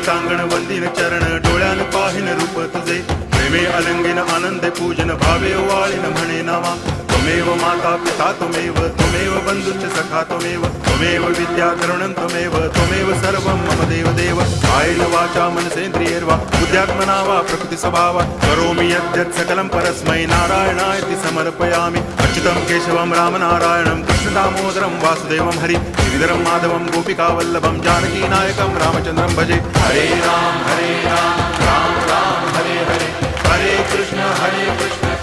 देवतांगण वंदिन चरण डोळ्यान पाहिन रूप तुझे प्रेमे अलंगिन आनंदे पूजन भावे वाळीन म्हणे नामा त्वमेव माता पिता त्वमेव बंधुश्च सखा त्वमेव विद्या करुणं त्वमेव सर्वं मम देव कायेन वाचा मनसेन्द्रियैर्वा बुद्ध्यात्मना वा प्रकृति स्वभावात् करोमि यद्यत् सकलं परस्मै नारायणायति समर्पयामि अच्युतं केशवं रामनारायणं कृष्णदामोदरं वासुदेवं हरि गिरिधरं माधवं गोपिकावल्लभं जानकीनायकं रामचन्द्रं भजे हरे राम राम राम हरे हरे हरे कृष्ण